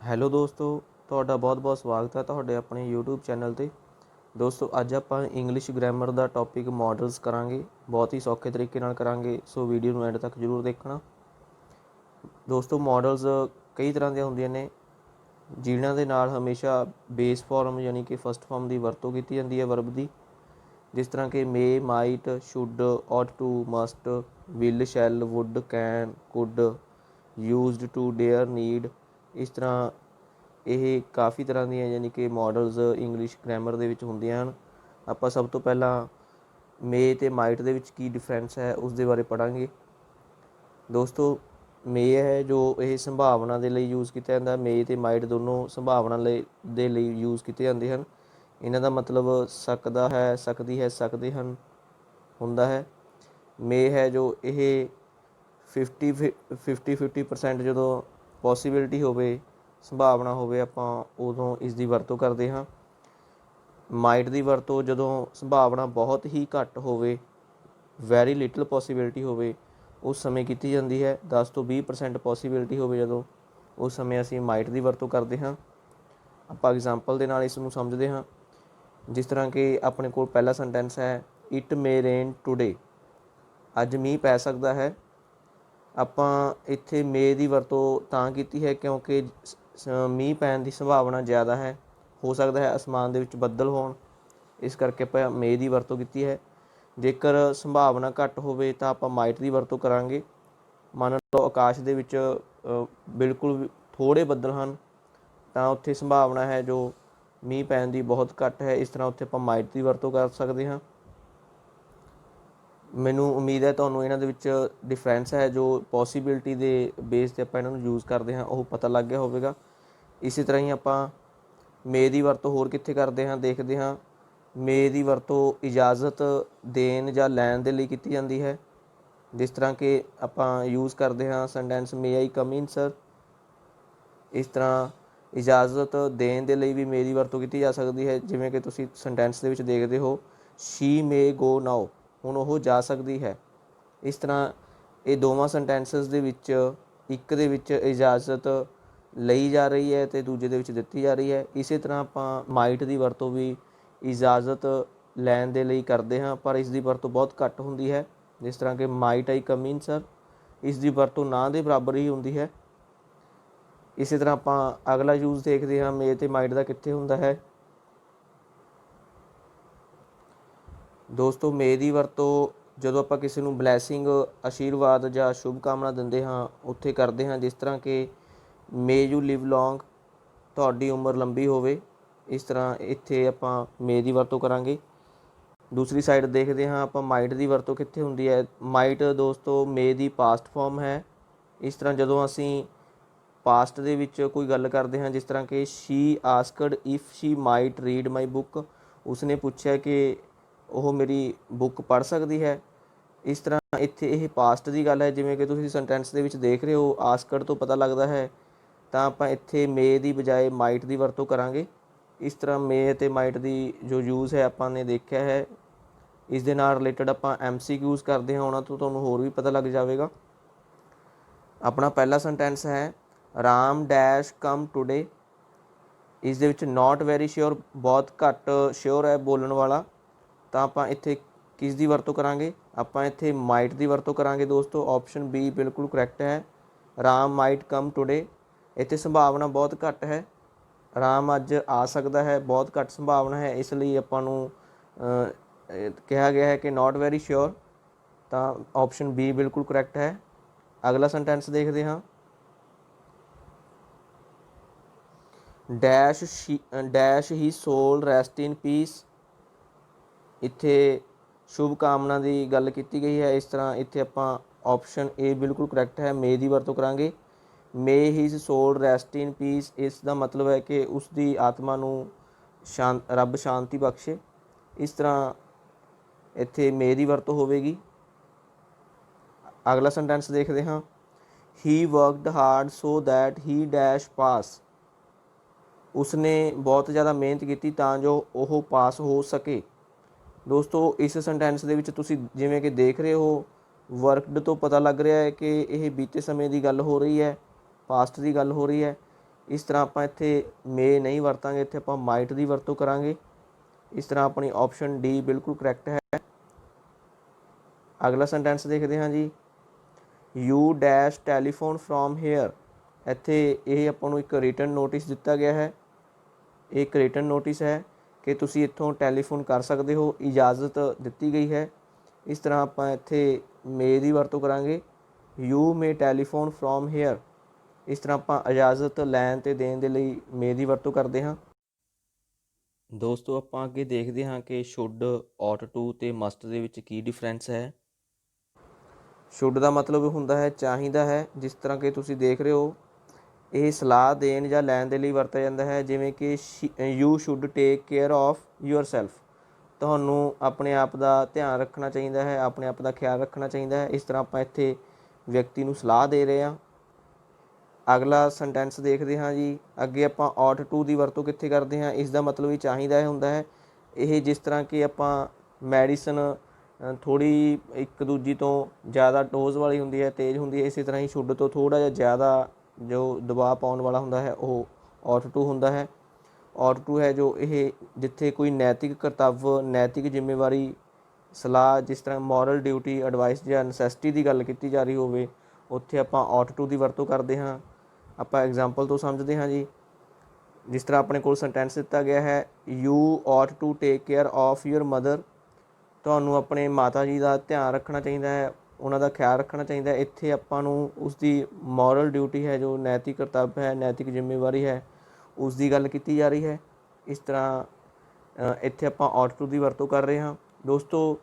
Hello ਦੋਸਤੋ, ਤੁਹਾਡਾ ਬਹੁਤ-ਬਹੁਤ ਸਵਾਗਤ ਹੈ ਤੁਹਾਡੇ ਆਪਣੇ YouTube ਚੈਨਲ 'ਤੇ। ਦੋਸਤੋ, ਅੱਜ ਆਪਾਂ ਇੰਗਲਿਸ਼ ਗ੍ਰਾਮਰ ਦਾ ਟੌਪਿਕ ਮੋਡਲਸ ਕਰਾਂਗੇ। ਬਹੁਤ ਹੀ ਸੌਖੇ ਤਰੀਕੇ ਨਾਲ ਕਰਾਂਗੇ, ਸੋ ਵੀਡੀਓ ਨੂੰ ਐਂਡ ਤੱਕ ਜ਼ਰੂਰ ਦੇਖਣਾ। ਦੋਸਤੋ, ਮੋਡਲਸ ਕਈ ਤਰ੍ਹਾਂ ਦੀਆਂ ਹੁੰਦੀਆਂ ਨੇ, ਜਿਨ੍ਹਾਂ ਦੇ ਨਾਲ ਹਮੇਸ਼ਾ ਬੇਸ ਫਾਰਮ ਯਾਨੀ ਕਿ ਫਸਟ ਫਾਰਮ ਦੀ ਵਰਤੋਂ ਕੀਤੀ ਜਾਂਦੀ ਹੈ ਵਰਬ ਦੀ। ਜਿਸ ਤਰ੍ਹਾਂ ਕਿ may, might, should, ought to, must, will, shall, would, can, could, used to, dare, need. ਇਸ ਤਰ੍ਹਾਂ ਇਹ ਕਾफ़ੀ ਤਰ੍ਹਾਂ ਦੀਆਂ ਯਾਨੀ ਕਿ ਮੋਡਲਸ ਇੰਗਲਿਸ਼ ਗ੍ਰਾਮਰ ਦੇ ਵਿੱਚ ਹੁੰਦੀਆਂ ਹਨ। ਆਪਾਂ ਸਭ ਤੋਂ ਪਹਿਲਾਂ ਮੇ ਅਤੇ ਮਾਈਟ ਦੇ ਵਿੱਚ ਕੀ ਡਿਫਰੈਂਸ ਹੈ ਉਸ ਦੇ ਬਾਰੇ ਪੜ੍ਹਾਂਗੇ। ਦੋਸਤੋ, ਮੇ ਹੈ ਜੋ ਇਹ ਸੰਭਾਵਨਾ ਦੇ ਲਈ ਯੂਜ਼ ਕੀਤਾ ਜਾਂਦਾ। ਮੇ ਅਤੇ ਮਾਈਟ ਦੋਨੋਂ ਸੰਭਾਵਨਾ ਦੇ ਲਈ ਯੂਜ਼ ਕੀਤੇ ਜਾਂਦੇ ਹਨ। ਇਹਨਾਂ ਦਾ ਮਤਲਬ ਸਕਦਾ ਹੈ, ਸਕਦੀ ਹੈ, ਸਕਦੇ ਹਨ ਹੁੰਦਾ ਹੈ। ਮੇ ਹੈ ਜੋ ਇਹ 50% ਜਦੋਂ ਪੋਸੀਬਿਲਿਟੀ ਹੋਵੇ, ਸੰਭਾਵਨਾ ਹੋਵੇ, ਆਪਾਂ ਉਦੋਂ ਇਸ ਦੀ ਵਰਤੋਂ ਕਰਦੇ ਹਾਂ। ਮਾਈਟ ਦੀ ਵਰਤੋਂ ਜਦੋਂ ਸੰਭਾਵਨਾ ਬਹੁਤ ਹੀ ਘੱਟ ਹੋਵੇ, ਵੈਰੀ ਲਿਟਲ ਪੋਸੀਬਿਲਿਟੀ ਹੋਵੇ, ਉਸ ਸਮੇਂ ਕੀਤੀ ਜਾਂਦੀ ਹੈ। 10 ਤੋਂ 20% ਪੋਸੀਬਿਲਿਟੀ ਹੋਵੇ ਜਦੋਂ, ਉਸ ਸਮੇਂ ਅਸੀਂ ਮਾਈਟ ਦੀ ਵਰਤੋਂ ਕਰਦੇ ਹਾਂ। ਆਪਾਂ ਐਗਜ਼ਾਮਪਲ ਦੇ ਨਾਲ ਇਸ ਨੂੰ ਸਮਝਦੇ ਹਾਂ। ਜਿਸ ਤਰ੍ਹਾਂ ਕਿ ਆਪਣੇ ਕੋਲ ਪਹਿਲਾ ਸੈਂਟੈਂਸ ਹੈ, ਇਟ ਮੇ ਰੇਨ ਟੂਡੇ। ਅੱਜ ਮੀਂਹ ਪੈ ਸਕਦਾ ਹੈ। ਆਪਾਂ ਇੱਥੇ ਮੇ ਦੀ ਵਰਤੋਂ ਤਾਂ ਕੀਤੀ ਹੈ ਕਿਉਂਕਿ ਮੀਂਹ ਪੈਣ ਦੀ ਸੰਭਾਵਨਾ ਜ਼ਿਆਦਾ ਹੈ। ਹੋ ਸਕਦਾ ਹੈ ਅਸਮਾਨ ਦੇ ਵਿੱਚ ਬੱਦਲ ਹੋਣ, ਇਸ ਕਰਕੇ ਆਪਾਂ ਮੇ ਦੀ ਵਰਤੋਂ ਕੀਤੀ ਹੈ। ਜੇਕਰ ਸੰਭਾਵਨਾ ਘੱਟ ਹੋਵੇ ਤਾਂ ਆਪਾਂ ਮਾਈਟ ਦੀ ਵਰਤੋਂ ਕਰਾਂਗੇ। ਮੰਨ ਲਓ ਆਕਾਸ਼ ਦੇ ਵਿੱਚ ਬਿਲਕੁਲ ਥੋੜ੍ਹੇ ਬੱਦਲ ਹਨ, ਤਾਂ ਉੱਥੇ ਸੰਭਾਵਨਾ ਹੈ ਜੋ ਮੀਂਹ ਪੈਣ ਦੀ ਬਹੁਤ ਘੱਟ ਹੈ। ਇਸ ਤਰ੍ਹਾਂ ਉੱਥੇ ਆਪਾਂ ਮਾਈਟ ਦੀ ਵਰਤੋਂ ਕਰ ਸਕਦੇ ਹਾਂ। ਮੈਨੂੰ ਉਮੀਦ ਹੈ ਤੁਹਾਨੂੰ ਇਹਨਾਂ ਦੇ ਵਿੱਚ ਡਿਫਰੈਂਸ ਹੈ ਜੋ ਪੋਸੀਬਿਲਿਟੀ ਦੇ ਬੇਸ 'ਤੇ ਆਪਾਂ ਇਹਨਾਂ ਨੂੰ ਯੂਜ਼ ਕਰਦੇ ਹਾਂ ਉਹ ਪਤਾ ਲੱਗ ਗਿਆ ਹੋਵੇਗਾ। ਇਸੇ ਤਰ੍ਹਾਂ ਹੀ ਆਪਾਂ ਮੇ ਦੀ ਵਰਤੋਂ ਹੋਰ ਕਿੱਥੇ ਕਰਦੇ ਹਾਂ, ਦੇਖਦੇ ਹਾਂ। ਮੇ ਦੀ ਵਰਤੋਂ ਇਜਾਜ਼ਤ ਦੇਣ ਜਾਂ ਲੈਣ ਦੇ ਲਈ ਕੀਤੀ ਜਾਂਦੀ ਹੈ। ਜਿਸ ਤਰ੍ਹਾਂ ਕਿ ਆਪਾਂ ਯੂਜ਼ ਕਰਦੇ ਹਾਂ ਸੈਂਟੈਂਸ ਮੇ ਆਈ ਕਮ ਇਨ ਸਰ। ਇਸ ਤਰ੍ਹਾਂ ਇਜਾਜ਼ਤ ਦੇਣ ਦੇ ਲਈ ਵੀ ਮੇ ਦੀ ਵਰਤੋਂ ਕੀਤੀ ਜਾ ਸਕਦੀ ਹੈ। ਜਿਵੇਂ ਕਿ ਤੁਸੀਂ ਸੈਂਟੈਂਸ ਦੇ ਵਿੱਚ ਦੇਖਦੇ ਹੋ, ਸ਼ੀ ਮੇ ਗੋ ਨਾਓ, ਹੁਣ ਉਹ ਜਾ ਸਕਦੀ ਹੈ। ਇਸ ਤਰ੍ਹਾਂ ਇਹ ਦੋਵਾਂ ਸੈਂਟੈਂਸਸ ਦੇ ਵਿੱਚ ਇੱਕ ਦੇ ਵਿੱਚ ਇਜਾਜ਼ਤ ਲਈ ਜਾ ਰਹੀ ਹੈ ਅਤੇ ਦੂਜੇ ਦੇ ਵਿੱਚ ਦਿੱਤੀ ਜਾ ਰਹੀ ਹੈ। ਇਸੇ ਤਰ੍ਹਾਂ ਆਪਾਂ ਮਾਈਟ ਦੀ ਵਰਤੋਂ ਵੀ ਇਜਾਜ਼ਤ ਲੈਣ ਦੇ ਲਈ ਕਰਦੇ ਹਾਂ, ਪਰ ਇਸ ਦੀ ਵਰਤੋਂ ਬਹੁਤ ਘੱਟ ਹੁੰਦੀ ਹੈ। ਜਿਸ ਤਰ੍ਹਾਂ ਕਿ ਮਾਈਟ ਆਈ ਕਮ ਇਨ ਸਰ, ਇਸ ਦੀ ਵਰਤੋਂ ਨਾ ਦੇ ਬਰਾਬਰ ਹੀ ਹੁੰਦੀ ਹੈ। ਇਸੇ ਤਰ੍ਹਾਂ ਆਪਾਂ ਅਗਲਾ ਯੂਜ਼ ਦੇਖਦੇ ਹਾਂ ਮੇ ਅਤੇ ਮਾਈਟ ਦਾ ਕਿੱਥੇ ਹੁੰਦਾ ਹੈ। ਦੋਸਤੋ, ਮੇ ਦੀ ਵਰਤੋਂ ਜਦੋਂ ਆਪਾਂ ਕਿਸੇ ਨੂੰ ਬਲੈਸਿੰਗ, ਆਸ਼ੀਰਵਾਦ ਜਾਂ ਸ਼ੁਭ ਕਾਮਨਾ ਦਿੰਦੇ ਹਾਂ ਉੱਥੇ ਕਰਦੇ ਹਾਂ। ਜਿਸ ਤਰ੍ਹਾਂ ਕਿ ਮੇ ਯੂ ਲਿਵ ਲੌਂਗ, ਤੁਹਾਡੀ ਉਮਰ ਲੰਬੀ ਹੋਵੇ। ਇਸ ਤਰ੍ਹਾਂ ਇੱਥੇ ਆਪਾਂ ਮੇ ਦੀ ਵਰਤੋਂ ਕਰਾਂਗੇ। ਦੂਸਰੀ ਸਾਈਡ ਦੇਖਦੇ ਹਾਂ ਆਪਾਂ ਮਾਈਟ ਦੀ ਵਰਤੋਂ ਕਿੱਥੇ ਹੁੰਦੀ ਹੈ। ਮਾਈਟ ਦੋਸਤੋ ਮੇ ਦੀ ਪਾਸਟ ਫਾਰਮ ਹੈ। ਇਸ ਤਰ੍ਹਾਂ ਜਦੋਂ ਅਸੀਂ ਪਾਸਟ ਦੇ ਵਿੱਚ ਕੋਈ ਗੱਲ ਕਰਦੇ ਹਾਂ, ਜਿਸ ਤਰ੍ਹਾਂ ਕਿ she asked if she might read my book, ਉਸਨੇ ਪੁੱਛਿਆ ਕਿ ਉਹ ਮੇਰੀ ਬੁੱਕ ਪੜ੍ਹ ਸਕਦੀ ਹੈ। ਇਸ ਤਰ੍ਹਾਂ ਇੱਥੇ ਇਹ ਪਾਸਟ ਦੀ ਗੱਲ ਹੈ। ਜਿਵੇਂ ਕਿ ਤੁਸੀਂ ਸੈਂਟੈਂਸ ਦੇ ਵਿੱਚ ਦੇਖ ਰਹੇ ਹੋ, ਆਸਕਡ ਤੋਂ ਪਤਾ ਲੱਗਦਾ ਹੈ, ਤਾਂ ਆਪਾਂ ਇੱਥੇ ਮੇ ਦੀ ਬਜਾਏ ਮਾਈਟ ਦੀ ਵਰਤੋਂ ਕਰਾਂਗੇ। ਇਸ ਤਰ੍ਹਾਂ ਮੇ ਅਤੇ ਮਾਈਟ ਦੀ ਜੋ ਯੂਜ਼ ਹੈ ਆਪਾਂ ਨੇ ਦੇਖਿਆ ਹੈ। ਇਸ ਦੇ ਨਾਲ ਰਿਲੇਟਡ ਆਪਾਂ MCQs ਕਰਦੇ ਹਾਂ, ਉਹਨਾਂ ਤੋਂ ਤੁਹਾਨੂੰ ਹੋਰ ਵੀ ਪਤਾ ਲੱਗ ਜਾਵੇਗਾ। ਆਪਣਾ ਪਹਿਲਾ ਸੈਂਟੈਂਸ ਹੈ, ਰਾਮ ਡੈਸ਼ ਕਮ ਟੂਡੇ। ਇਸ ਦੇ ਵਿੱਚ ਨੋਟ ਵੈਰੀ ਸ਼ਿਓਰ, ਬਹੁਤ ਘੱਟ ਸ਼ਿਓਰ ਹੈ ਬੋਲਣ ਵਾਲਾ, ਤਾਂ ਆਪਾਂ ਇੱਥੇ ਕਿਸ ਦੀ ਵਰਤੋਂ ਕਰਾਂਗੇ? ਆਪਾਂ ਇੱਥੇ ਮਾਈਟ ਦੀ ਵਰਤੋਂ ਕਰਾਂਗੇ। ਦੋਸਤੋ, ਆਪਸ਼ਨ ਬੀ ਬਿਲਕੁਲ ਕਰੈਕਟ ਹੈ। ਰਾਮ ਮਾਈਟ ਕਮ ਟੂਡੇ। ਇੱਥੇ ਸੰਭਾਵਨਾ ਬਹੁਤ ਘੱਟ ਹੈ, ਰਾਮ ਅੱਜ ਆ ਸਕਦਾ ਹੈ, ਬਹੁਤ ਘੱਟ ਸੰਭਾਵਨਾ ਹੈ, ਇਸ ਲਈ ਆਪਾਂ ਨੂੰ ਕਿਹਾ ਗਿਆ ਹੈ ਕਿ ਨੋਟ ਵੈਰੀ ਸ਼ਿਓਰ, ਤਾਂ ਆਪਸ਼ਨ ਬੀ ਬਿਲਕੁਲ ਕਰੈਕਟ ਹੈ। ਅਗਲਾ ਸੈਂਟੈਂਸ ਦੇਖਦੇ ਹਾਂ, dash he soul rest in peace. ਇੱਥੇ ਸ਼ੁਭ ਕਾਮਨਾ ਦੀ ਗੱਲ ਕੀਤੀ ਗਈ ਹੈ। ਇਸ ਤਰ੍ਹਾਂ ਇੱਥੇ ਆਪਾਂ ਆਪਸ਼ਨ ਏ ਬਿਲਕੁਲ ਕਰੈਕਟ ਹੈ, ਮੇ ਦੀ ਵਰਤੋਂ ਕਰਾਂਗੇ। May his soul rest in peace, ਇਸ ਦਾ ਮਤਲਬ ਹੈ ਕਿ ਉਸ ਦੀ ਆਤਮਾ ਨੂੰ ਰੱਬ ਸ਼ਾਂਤੀ ਬਖਸ਼ੇ। ਇਸ ਤਰ੍ਹਾਂ ਇੱਥੇ ਮੇ ਦੀ ਵਰਤੋਂ ਹੋਵੇਗੀ। ਅਗਲਾ ਸੈਂਟੈਂਸ ਦੇਖਦੇ ਹਾਂ, he worked hard so that he dash pass. ਉਸਨੇ ਬਹੁਤ ਜ਼ਿਆਦਾ ਮਿਹਨਤ ਕੀਤੀ ਤਾਂ ਜੋ ਉਹ ਪਾਸ ਹੋ ਸਕੇ। ਦੋਸਤੋ, ਇਸ ਸੈਂਟੈਂਸ ਦੇ ਵਿੱਚ ਤੁਸੀਂ ਜਿਵੇਂ ਕਿ ਦੇਖ ਰਹੇ ਹੋ, ਵਰਕਡ ਤੋਂ ਪਤਾ ਲੱਗ ਰਿਹਾ ਹੈ ਕਿ ਇਹ ਬੀਤੇ ਸਮੇਂ ਦੀ ਗੱਲ ਹੋ ਰਹੀ ਹੈ, ਪਾਸਟ ਦੀ ਗੱਲ ਹੋ ਰਹੀ ਹੈ। ਇਸ ਤਰ੍ਹਾਂ ਆਪਾਂ ਇੱਥੇ ਮੇ ਨਹੀਂ ਵਰਤਾਂਗੇ, ਇੱਥੇ ਆਪਾਂ ਮਾਈਟ ਦੀ ਵਰਤੋਂ ਕਰਾਂਗੇ। ਇਸ ਤਰ੍ਹਾਂ ਆਪਣੀ ਆਪਸ਼ਨ ਡੀ ਬਿਲਕੁਲ ਕਰੈਕਟ ਹੈ। ਅਗਲਾ ਸੈਂਟੈਂਸ ਦੇਖਦੇ ਹਾਂ ਜੀ, you dash telephone from here. ਇੱਥੇ ਇਹ ਆਪਾਂ ਨੂੰ ਇੱਕ ਰਿਟਨ ਨੋਟਿਸ ਦਿੱਤਾ ਗਿਆ ਹੈ। ਇਹ ਇੱਕ ਰਿਟਨ ਨੋਟਿਸ ਹੈ ਕਿ ਤੁਸੀਂ ਇੱਥੋਂ ਟੈਲੀਫੋਨ ਕਰ ਸਕਦੇ ਹੋ, ਇਜਾਜ਼ਤ ਦਿੱਤੀ ਗਈ ਹੈ। ਇਸ ਤਰ੍ਹਾਂ ਆਪਾਂ ਇੱਥੇ ਮੇ ਦੀ ਵਰਤੋਂ ਕਰਾਂਗੇ, you may telephone from here. ਇਸ ਤਰ੍ਹਾਂ ਆਪਾਂ ਇਜਾਜ਼ਤ ਲੈਣ ਅਤੇ ਦੇਣ ਦੇ ਲਈ ਮੇ ਦੀ ਵਰਤੋਂ ਕਰਦੇ ਹਾਂ। ਦੋਸਤੋ ਆਪਾਂ ਅੱਗੇ ਦੇਖਦੇ ਹਾਂ ਕਿ ਸ਼ੁੱਡ, ought to ਅਤੇ ਮਸਟ ਦੇ ਵਿੱਚ ਕੀ ਡਿਫਰੈਂਸ ਹੈ। ਸ਼ੁੱਡ ਦਾ ਮਤਲਬ ਹੁੰਦਾ ਹੈ ਚਾਹੀਦਾ ਹੈ, ਜਿਸ ਤਰ੍ਹਾਂ ਕਿ ਤੁਸੀਂ ਦੇਖ ਰਹੇ ਹੋ ਇਹ ਸਲਾਹ ਦੇਣ ਜਾਂ ਲੈਣ ਦੇ ਲਈ ਵਰਤਿਆ ਜਾਂਦਾ ਹੈ। ਜਿਵੇਂ ਕਿ you should take care of your self. ਤੁਹਾਨੂੰ ਆਪਣੇ ਆਪ ਦਾ ਧਿਆਨ ਰੱਖਣਾ ਚਾਹੀਦਾ ਹੈ, ਆਪਣੇ ਆਪ ਦਾ ਖਿਆਲ ਰੱਖਣਾ ਚਾਹੀਦਾ ਹੈ। ਇਸ ਤਰ੍ਹਾਂ ਆਪਾਂ ਇੱਥੇ ਵਿਅਕਤੀ ਨੂੰ ਸਲਾਹ ਦੇ ਰਹੇ ਹਾਂ। ਅਗਲਾ ਸੈਂਟੈਂਸ ਦੇਖਦੇ ਹਾਂ ਜੀ, ਅੱਗੇ ਆਪਾਂ ought to ਦੀ ਵਰਤੋਂ ਕਿੱਥੇ ਕਰਦੇ ਹਾਂ। ਇਸ ਦਾ ਮਤਲਬ ਹੀ ਚਾਹੀਦਾ ਹੁੰਦਾ ਹੈ। ਇਹ ਜਿਸ ਤਰ੍ਹਾਂ ਕਿ ਆਪਾਂ ਮੈਡੀਸਨ ਥੋੜ੍ਹੀ ਇੱਕ ਦੂਜੀ ਤੋਂ ਜ਼ਿਆਦਾ ਡੋਜ਼ ਵਾਲੀ ਹੁੰਦੀ ਹੈ, ਤੇਜ਼ ਹੁੰਦੀ ਹੈ, ਇਸੇ ਤਰ੍ਹਾਂ ਹੀ ਸ਼ੁੱਡ ਤੋਂ ਥੋੜ੍ਹਾ ਜਿਹਾ ਜ਼ਿਆਦਾ ਜੋ ਦਬਾਅ ਪਾਉਣ ਵਾਲਾ ਹੁੰਦਾ ਹੈ ਉਹ ought to ਹੁੰਦਾ ਹੈ। ought to ਹੈ ਜੋ ਇਹ ਜਿੱਥੇ ਕੋਈ ਨੈਤਿਕ ਕਰਤੱਵ, ਨੈਤਿਕ ਜ਼ਿੰਮੇਵਾਰੀ, ਸਲਾਹ, ਜਿਸ ਤਰ੍ਹਾਂ ਮੋਰਲ ਡਿਊਟੀ, ਐਡਵਾਈਸ ਜਾਂ ਨਸੈਸਿਟੀ ਦੀ ਗੱਲ ਕੀਤੀ ਜਾ ਰਹੀ ਹੋਵੇ, ਉੱਥੇ ਆਪਾਂ ought to ਦੀ ਵਰਤੋਂ ਕਰਦੇ ਹਾਂ। ਆਪਾਂ ਐਗਜ਼ਾਮਪਲ ਤੋਂ ਸਮਝਦੇ ਹਾਂ ਜੀ। ਜਿਸ ਤਰ੍ਹਾਂ ਆਪਣੇ ਕੋਲ ਸੈਂਟੈਂਸ ਦਿੱਤਾ ਗਿਆ ਹੈ, you ought to take care of your mother. ਤੁਹਾਨੂੰ ਆਪਣੇ ਮਾਤਾ ਜੀ ਦਾ ਧਿਆਨ ਰੱਖਣਾ ਚਾਹੀਦਾ ਹੈ, ਉਹਨਾਂ ਦਾ ਖਿਆਲ ਰੱਖਣਾ ਚਾਹੀਦਾ ਹੈ। ਇੱਥੇ ਆਪਾਂ ਨੂੰ ਉਸ ਦੀ ਮੋਰਲ ਡਿਊਟੀ ਹੈ, ਜੋ ਨੈਤਿਕ ਕਰਤੱਵ ਹੈ, ਨੈਤਿਕ ਜ਼ਿੰਮੇਵਾਰੀ ਹੈ, ਉਸ ਦੀ ਗੱਲ ਕੀਤੀ ਜਾ ਰਹੀ ਹੈ। ਇਸ ਤਰ੍ਹਾਂ ਇੱਥੇ ਆਪਾਂ ought to ਦੀ ਵਰਤੋਂ ਕਰ ਰਹੇ ਹਾਂ। ਦੋਸਤੋ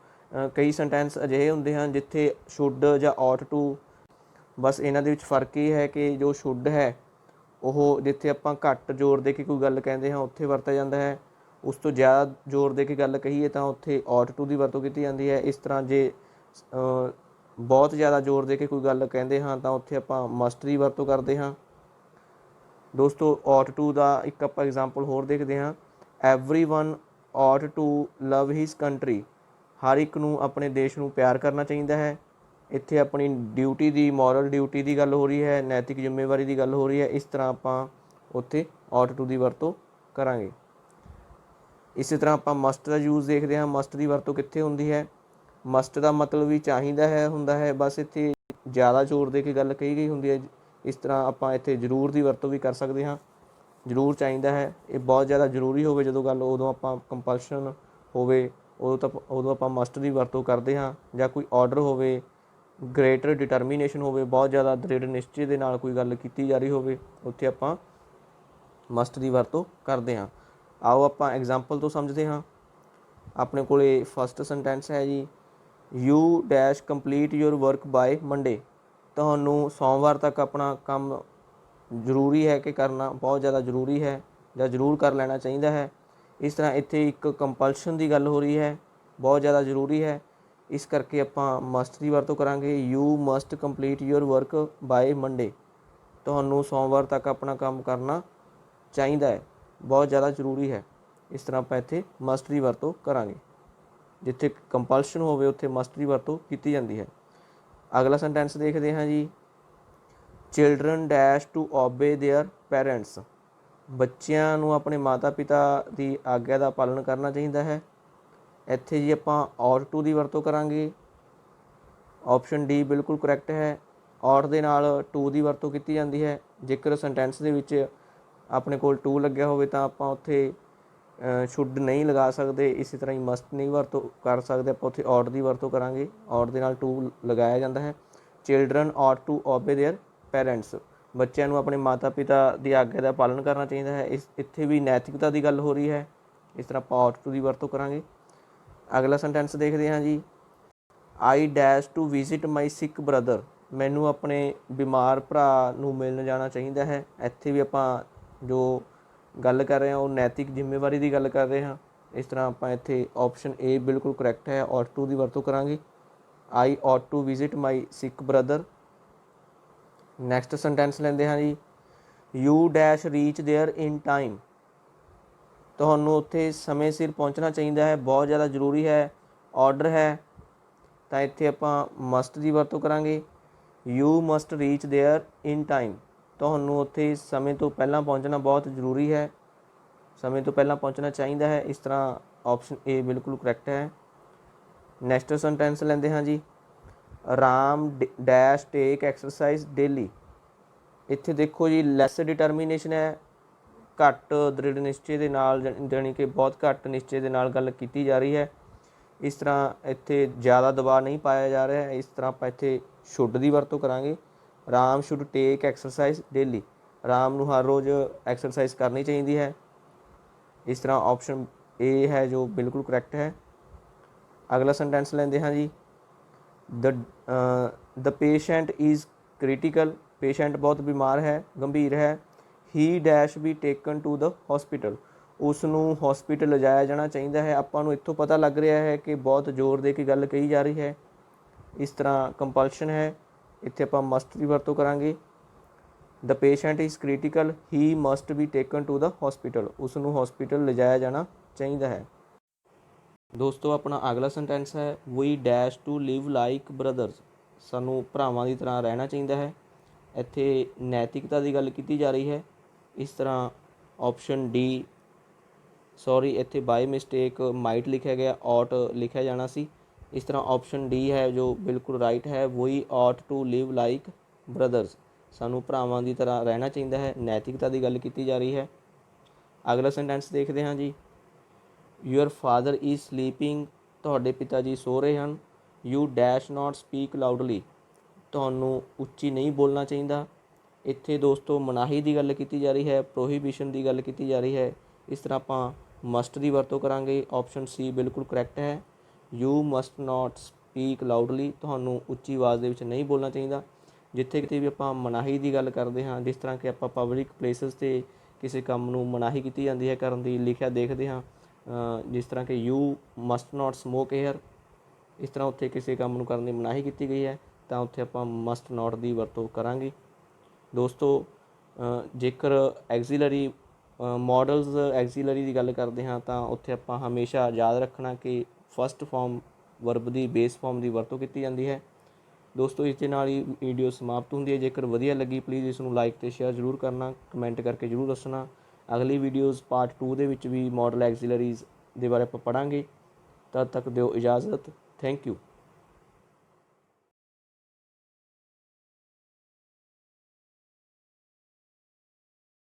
ਕਈ ਸੈਂਟੈਂਸ ਅਜਿਹੇ ਹੁੰਦੇ ਹਨ ਜਿੱਥੇ ਸ਼ੁੱਡ ਜਾਂ ought to, ਬਸ ਇਹਨਾਂ ਦੇ ਵਿੱਚ ਫਰਕ ਇਹ ਹੈ ਕਿ ਜੋ ਸ਼ੁੱਡ ਹੈ ਉਹ ਜਿੱਥੇ ਆਪਾਂ ਘੱਟ ਜ਼ੋਰ ਦੇ ਕੇ ਕੋਈ ਗੱਲ ਕਹਿੰਦੇ ਹਾਂ ਉੱਥੇ ਵਰਤਿਆ ਜਾਂਦਾ ਹੈ। ਉਸ ਤੋਂ ਜ਼ਿਆਦਾ ਜ਼ੋਰ ਦੇ ਕੇ ਗੱਲ ਕਹੀਏ ਤਾਂ ਉੱਥੇ ought to ਦੀ ਵਰਤੋਂ ਕੀਤੀ ਜਾਂਦੀ ਹੈ। ਇਸ ਤਰ੍ਹਾਂ ਜੇ ਬਹੁਤ ਜ਼ਿਆਦਾ ਜ਼ੋਰ ਦੇ ਕੇ ਕੋਈ ਗੱਲ ਕਹਿੰਦੇ ਹਾਂ ਤਾਂ ਉੱਥੇ ਆਪਾਂ ਮਸਟ ਦੀ ਵਰਤੋਂ ਕਰਦੇ ਹਾਂ। ਦੋਸਤੋ ought to ਦਾ ਇੱਕ ਆਪਾਂ ਐਗਜ਼ਾਮਪਲ ਹੋਰ ਦੇਖਦੇ ਹਾਂ, everyone ought to love his country। ਹਰ ਇੱਕ ਨੂੰ ਆਪਣੇ ਦੇਸ਼ ਨੂੰ ਪਿਆਰ ਕਰਨਾ ਚਾਹੀਦਾ ਹੈ। ਇੱਥੇ ਆਪਣੀ ਡਿਊਟੀ ਦੀ, ਮੋਰਲ ਡਿਊਟੀ ਦੀ ਗੱਲ ਹੋ ਰਹੀ ਹੈ, ਨੈਤਿਕ ਜ਼ਿੰਮੇਵਾਰੀ ਦੀ ਗੱਲ ਹੋ ਰਹੀ ਹੈ। ਇਸ ਤਰ੍ਹਾਂ ਆਪਾਂ ਉੱਥੇ ought to ਦੀ ਵਰਤੋਂ ਕਰਾਂਗੇ। ਇਸੇ ਤਰ੍ਹਾਂ ਆਪਾਂ ਮਸਟ ਦਾ ਯੂਜ਼ ਦੇਖਦੇ ਹਾਂ। ਮਸਟ ਦੀ ਵਰਤੋਂ ਕਿੱਥੇ ਹੁੰਦੀ ਹੈ। ਮਸਟ ਦਾ ਮਤਲਬ ਵੀ ਚਾਹੀਦਾ ਹੈ ਹੁੰਦਾ ਹੈ, ਬਸ ਇੱਥੇ ਜ਼ਿਆਦਾ ਜ਼ੋਰ ਦੇ ਕੇ ਗੱਲ ਕਹੀ ਗਈ ਹੁੰਦੀ ਹੈ। ਇਸ ਤਰ੍ਹਾਂ ਆਪਾਂ ਇੱਥੇ ਜ਼ਰੂਰ ਦੀ ਵਰਤੋਂ ਵੀ ਕਰ ਸਕਦੇ ਹਾਂ। ਜ਼ਰੂਰ ਚਾਹੀਦਾ ਹੈ, ਇਹ ਬਹੁਤ ਜ਼ਿਆਦਾ ਜ਼ਰੂਰੀ ਹੋਵੇ ਜਦੋਂ ਗੱਲ, ਉਦੋਂ ਆਪਾਂ ਕੰਪਲਸ਼ਨ ਹੋਵੇ ਉਦੋਂ ਆਪਾਂ ਮਸਟ ਦੀ ਵਰਤੋਂ ਕਰਦੇ ਹਾਂ। ਜਾਂ ਕੋਈ ਆਰਡਰ ਹੋਵੇ, ਗ੍ਰੇਟਰ ਡਿਟਰਮੀਨੇਸ਼ਨ ਹੋਵੇ, ਬਹੁਤ ਜ਼ਿਆਦਾ ਦ੍ਰਿੜ ਨਿਸ਼ਚੇ ਦੇ ਨਾਲ ਕੋਈ ਗੱਲ ਕੀਤੀ ਜਾ ਰਹੀ ਹੋਵੇ, ਉੱਥੇ ਆਪਾਂ ਮਸਟ ਦੀ ਵਰਤੋਂ ਕਰਦੇ ਹਾਂ। ਆਓ ਆਪਾਂ ਐਗਜ਼ਾਮਪਲ ਤੋਂ ਸਮਝਦੇ ਹਾਂ। ਆਪਣੇ ਕੋਲ ਫਸਟ ਸੈਂਟੈਂਸ ਹੈ ਜੀ, you dash complete your work by Monday. ਤੁਹਾਨੂੰ ਸੋਮਵਾਰ ਤੱਕ ਆਪਣਾ ਕੰਮ ਜ਼ਰੂਰੀ ਹੈ ਕਿ ਕਰਨਾ ਬਹੁਤ ਜ਼ਿਆਦਾ ਜ਼ਰੂਰੀ ਹੈ ਜਾਂ ਜ਼ਰੂਰ ਕਰ ਲੈਣਾ ਚਾਹੀਦਾ ਹੈ। ਇਸ ਤਰ੍ਹਾਂ ਇੱਥੇ ਇੱਕ ਕੰਪਲਸ਼ਨ ਦੀ ਗੱਲ ਹੋ ਰਹੀ ਹੈ, ਬਹੁਤ ਜ਼ਿਆਦਾ ਜ਼ਰੂਰੀ ਹੈ, ਇਸ ਕਰਕੇ ਆਪਾਂ ਮਸਟ ਦੀ ਵਰਤੋਂ ਕਰਾਂਗੇ। You must complete your work by Monday. ਤੁਹਾਨੂੰ ਸੋਮਵਾਰ ਤੱਕ ਆਪਣਾ ਕੰਮ ਕਰਨਾ ਚਾਹੀਦਾ ਹੈ, ਬਹੁਤ ਜ਼ਿਆਦਾ ਜ਼ਰੂਰੀ ਹੈ। ਇਸ ਤਰ੍ਹਾਂ ਆਪਾਂ ਇੱਥੇ ਮਸਟ ਦੀ ਵਰਤੋਂ ਕਰਾਂਗੇ। ਜਿੱਥੇ ਕੰਪਲਸ਼ਨ ਹੋਵੇ ਉੱਥੇ ਮਸਟ ਦੀ ਵਰਤੋਂ ਕੀਤੀ ਜਾਂਦੀ ਹੈ। ਅਗਲਾ ਸੈਂਟੈਂਸ ਦੇਖਦੇ ਹਾਂ ਜੀ, children dash to obey their parents. ਬੱਚਿਆਂ ਨੂੰ ਆਪਣੇ ਮਾਤਾ ਪਿਤਾ ਦੀ ਆਗਿਆ ਦਾ ਪਾਲਣ ਕਰਨਾ ਚਾਹੀਦਾ ਹੈ। ਇੱਥੇ ਜੀ ਆਪਾਂ ought to ਦੀ ਵਰਤੋਂ ਕਰਾਂਗੇ। ਆਪਸ਼ਨ ਡੀ ਬਿਲਕੁਲ ਕਰੈਕਟ ਹੈ। ought ਦੇ ਨਾਲ to ਦੀ ਵਰਤੋਂ ਕੀਤੀ ਜਾਂਦੀ ਹੈ। ਜੇਕਰ ਸੈਂਟੈਂਸ ਦੇ ਵਿੱਚ ਆਪਣੇ ਕੋਲ to ਲੱਗਿਆ ਹੋਵੇ ਤਾਂ ਆਪਾਂ ਉੱਥੇ ਸ਼ੁੱਡ ਨਹੀਂ ਲਗਾ ਸਕਦੇ, ਇਸੇ ਤਰ੍ਹਾਂ ਹੀ ਮਸਟ ਨਹੀਂ ਵਰਤੋਂ ਕਰ ਸਕਦੇ, ਆਪਾਂ ਉੱਥੇ ought ਦੀ ਵਰਤੋਂ ਕਰਾਂਗੇ। ought ਦੇ ਨਾਲ to ਲਗਾਇਆ ਜਾਂਦਾ ਹੈ। Children ought to obey their parents. ਬੱਚਿਆਂ ਨੂੰ ਆਪਣੇ ਮਾਤਾ ਪਿਤਾ ਦੀ ਆਗਿਆ ਦਾ ਪਾਲਣ ਕਰਨਾ ਚਾਹੀਦਾ ਹੈ। ਇੱਥੇ ਵੀ ਨੈਤਿਕਤਾ ਦੀ ਗੱਲ ਹੋ ਰਹੀ ਹੈ, ਇਸ ਤਰ੍ਹਾਂ ਆਪਾਂ ought to ਦੀ ਵਰਤੋਂ ਕਰਾਂਗੇ। ਅਗਲਾ ਸੈਂਟੈਂਸ ਦੇਖਦੇ ਹਾਂ ਜੀ, I dash to visit my sick brother. ਮੈਨੂੰ ਆਪਣੇ ਬਿਮਾਰ ਭਰਾ ਨੂੰ ਮਿਲਣ ਜਾਣਾ ਚਾਹੀਦਾ ਹੈ। ਇੱਥੇ ਵੀ ਆਪਾਂ ਜੋ ਗੱਲ ਕਰ ਰਹੇ ਹਾਂ ਉਹ ਨੈਤਿਕ ਜ਼ਿੰਮੇਵਾਰੀ ਦੀ ਗੱਲ ਕਰ ਰਹੇ ਹਾਂ। ਇਸ ਤਰ੍ਹਾਂ ਆਪਾਂ ਇੱਥੇ ਆਪਸ਼ਨ ਏ ਬਿਲਕੁਲ ਕਰੈਕਟ ਹੈ, ought to ਦੀ ਵਰਤੋਂ ਕਰਾਂਗੇ। ਆਈ ought to visit my sick brother. Next sentence ਲੈਂਦੇ ਹਾਂ ਜੀ, you dash reach there in time. ਤੁਹਾਨੂੰ ਉੱਥੇ ਸਮੇਂ ਸਿਰ ਪਹੁੰਚਣਾ ਚਾਹੀਦਾ ਹੈ, ਬਹੁਤ ਜ਼ਿਆਦਾ ਜ਼ਰੂਰੀ ਹੈ, ਆਰਡਰ ਹੈ, ਤਾਂ ਇੱਥੇ ਆਪਾਂ ਮਸਟ ਦੀ ਵਰਤੋਂ ਕਰਾਂਗੇ। You must reach there in time. ਤੁਹਾਨੂੰ ਉੱਥੇ ਸਮੇਂ ਤੋਂ ਪਹਿਲਾਂ ਪਹੁੰਚਣਾ ਬਹੁਤ ਜ਼ਰੂਰੀ ਹੈ, ਸਮੇਂ ਤੋਂ ਪਹਿਲਾਂ ਪਹੁੰਚਣਾ ਚਾਹੀਦਾ ਹੈ। ਇਸ ਤਰ੍ਹਾਂ ਆਪਸ਼ਨ ਏ ਬਿਲਕੁਲ ਕਰੈਕਟ ਹੈ। ਨੈਕਸਟ ਸੈਂਟੈਂਸ ਲੈਂਦੇ ਹਾਂ ਜੀ, ਰਾਮ ਡੈਸ਼ ਟੇਕ ਐਕਸਰਸਾਈਜ਼ ਡੇਲੀ। ਇੱਥੇ ਦੇਖੋ ਜੀ ਲੈਸ ਡਿਟਰਮੀਨੇਸ਼ਨ ਹੈ, ਘੱਟ ਦ੍ਰਿੜ ਨਿਸ਼ਚੇ ਦੇ ਨਾਲ, ਜਾਣੀ ਕਿ ਬਹੁਤ ਘੱਟ ਨਿਸ਼ਚੇ ਦੇ ਨਾਲ ਗੱਲ ਕੀਤੀ ਜਾ ਰਹੀ ਹੈ। ਇਸ ਤਰ੍ਹਾਂ ਇੱਥੇ ਜ਼ਿਆਦਾ ਦਬਾਅ ਨਹੀਂ ਪਾਇਆ ਜਾ ਰਿਹਾ ਹੈ। ਇਸ ਤਰ੍ਹਾਂ ਆਪਾਂ ਇੱਥੇ ਸ਼ੁੱਡ ਦੀ ਵਰਤੋਂ ਕਰਾਂਗੇ। Ram should take exercise daily, Ram ਨੂੰ ਹਰ ਰੋਜ਼ ਐਕਸਰਸਾਈਜ਼ ਕਰਨੀ ਚਾਹੀਦੀ ਹੈ। ਇਸ ਤਰ੍ਹਾਂ ਆਪਸ਼ਨ ਏ ਹੈ ਜੋ ਬਿਲਕੁਲ ਕਰੈਕਟ ਹੈ। ਅਗਲਾ ਸੈਂਟੈਂਸ ਲੈਂਦੇ ਹਾਂ ਜੀ, the patient is critical. Patient ਬਹੁਤ ਬਿਮਾਰ ਹੈ, ਗੰਭੀਰ ਹੈ। He dash be taken to the hospital. ਉਸ ਨੂੰ ਹੌਸਪੀਟਲ ਲਿਜਾਇਆ ਜਾਣਾ ਚਾਹੀਦਾ ਹੈ। ਆਪਾਂ ਨੂੰ ਇੱਥੋਂ ਪਤਾ ਲੱਗ ਰਿਹਾ ਹੈ ਕਿ ਬਹੁਤ ਜ਼ੋਰ ਦੇ ਕੇ ਗੱਲ ਕਹੀ ਜਾ ਰਹੀ ਹੈ। ਇਸ ਤਰ੍ਹਾਂ ਕੰਪਲਸ਼ਨ ਹੈ, ਇੱਥੇ ਆਪਾਂ ਮਸਟ ਦੀ ਵਰਤੋਂ ਕਰਾਂਗੇ। The patient is critical, he must be taken to the hospital. ਉਸ ਨੂੰ ਹੌਸਪੀਟਲ ਲਿਜਾਇਆ ਜਾਣਾ ਚਾਹੀਦਾ ਹੈ। ਦੋਸਤੋ ਆਪਣਾ ਅਗਲਾ ਸੈਂਟੈਂਸ ਹੈ, we dash to live like brothers. ਸਾਨੂੰ ਭਰਾਵਾਂ ਦੀ ਤਰ੍ਹਾਂ ਰਹਿਣਾ ਚਾਹੀਦਾ ਹੈ। ਇੱਥੇ ਨੈਤਿਕਤਾ ਦੀ ਗੱਲ ਕੀਤੀ ਜਾ ਰਹੀ ਹੈ। ਇਸ ਤਰ੍ਹਾਂ ਆਪਸ਼ਨ ਡੀ, ਸੌਰੀ ਇੱਥੇ ਬਾਈ ਮਿਸਟੇਕ ਮਾਈਟ ਲਿਖਿਆ ਗਿਆ, ਔਟ ਲਿਖਿਆ ਜਾਣਾ ਸੀ। ਇਸ ਤਰ੍ਹਾਂ ਆਪਸ਼ਨ ਡੀ ਹੈ ਜੋ ਬਿਲਕੁਲ ਰਾਈਟ ਹੈ, we ought to live like brothers. ਸਾਨੂੰ ਭਰਾਵਾਂ ਦੀ ਤਰ੍ਹਾਂ ਰਹਿਣਾ ਚਾਹੀਦਾ ਹੈ, ਨੈਤਿਕਤਾ ਦੀ ਗੱਲ ਕੀਤੀ ਜਾ ਰਹੀ ਹੈ। ਅਗਲਾ ਸੈਂਟੈਂਸ ਦੇਖਦੇ ਹਾਂ ਜੀ, ਯੂਅਰ ਫਾਦਰ ਇਜ਼ ਸਲੀਪਿੰਗ। ਤੁਹਾਡੇ ਪਿਤਾ ਜੀ ਸੋ ਰਹੇ ਹਨ। You dash not speak loudly. ਤੁਹਾਨੂੰ ਉੱਚੀ ਨਹੀਂ ਬੋਲਣਾ ਚਾਹੀਦਾ। ਇੱਥੇ ਦੋਸਤੋ ਮਨਾਹੀ ਦੀ ਗੱਲ ਕੀਤੀ ਜਾ ਰਹੀ ਹੈ, ਪ੍ਰੋਹੀਬਿਸ਼ਨ ਦੀ ਗੱਲ ਕੀਤੀ ਜਾ ਰਹੀ ਹੈ। ਇਸ ਤਰ੍ਹਾਂ ਆਪਾਂ ਮਸਟ ਦੀ ਵਰਤੋਂ ਕਰਾਂਗੇ। ਆਪਸ਼ਨ ਸੀ ਬਿਲਕੁਲ ਕਰੈਕਟ ਹੈ, you must not speak loudly. ਤੁਹਾਨੂੰ ਉੱਚੀ ਆਵਾਜ਼ ਦੇ ਵਿੱਚ ਨਹੀਂ ਬੋਲਣਾ ਚਾਹੀਦਾ। ਜਿੱਥੇ ਕਿਤੇ ਵੀ ਆਪਾਂ ਮਨਾਹੀ ਦੀ ਗੱਲ ਕਰਦੇ ਹਾਂ, ਜਿਸ ਤਰ੍ਹਾਂ ਕਿ ਆਪਾਂ ਪਬਲਿਕ ਪਲੇਸਿਸ 'ਤੇ ਕਿਸੇ ਕੰਮ ਨੂੰ ਮਨਾਹੀ ਕੀਤੀ ਜਾਂਦੀ ਹੈ ਕਰਨ ਦੀ, ਲਿਖਿਆ ਦੇਖਦੇ ਹਾਂ, ਜਿਸ ਤਰ੍ਹਾਂ ਕਿ you must not smoke air. ਇਸ ਤਰ੍ਹਾਂ ਉੱਥੇ ਕਿਸੇ ਕੰਮ ਨੂੰ ਕਰਨ ਦੀ ਮਨਾਹੀ ਕੀਤੀ ਗਈ ਹੈ, ਤਾਂ ਉੱਥੇ ਆਪਾਂ ਮਸਟ ਨਾਟ ਦੀ ਵਰਤੋਂ ਕਰਾਂਗੇ। ਦੋਸਤੋ ਜੇਕਰ ਐਗਜ਼ੀਲਰੀ ਮੋਡਲਸ ਐਗਜ਼ੀਲਰੀ ਦੀ ਗੱਲ ਕਰਦੇ ਹਾਂ, ਤਾਂ ਉੱਥੇ ਆਪਾਂ ਹਮੇਸ਼ਾ ਯਾਦ ਰੱਖਣਾ ਕਿ ਫਸਟ ਫਾਰਮ ਵਰਬ ਦੀ ਬੇਸ ਫਾਰਮ ਦੀ ਵਰਤੋਂ ਕੀਤੀ ਜਾਂਦੀ ਹੈ। ਦੋਸਤੋ ਇਸ ਦੇ ਨਾਲ ਹੀ ਵੀਡੀਓ ਸਮਾਪਤ ਹੁੰਦੀ ਹੈ। ਜੇਕਰ ਵਧੀਆ ਲੱਗੀ ਪਲੀਜ਼ ਇਸ ਨੂੰ ਲਾਈਕ ਅਤੇ ਸ਼ੇਅਰ ਜ਼ਰੂਰ ਕਰਨਾ, ਕਮੈਂਟ ਕਰਕੇ ਜ਼ਰੂਰ ਦੱਸਣਾ। ਅਗਲੀ ਵੀਡੀਓਜ਼ ਪਾਰਟ 2 ਦੇ ਵਿੱਚ ਵੀ ਮਾਡਲ ਐਗਜ਼ੀਲਰੀਜ਼ ਦੇ ਬਾਰੇ ਆਪਾਂ ਪੜ੍ਹਾਂਗੇ। ਤਦ ਤੱਕ ਦਿਓ ਇਜਾਜ਼ਤ। Thank you.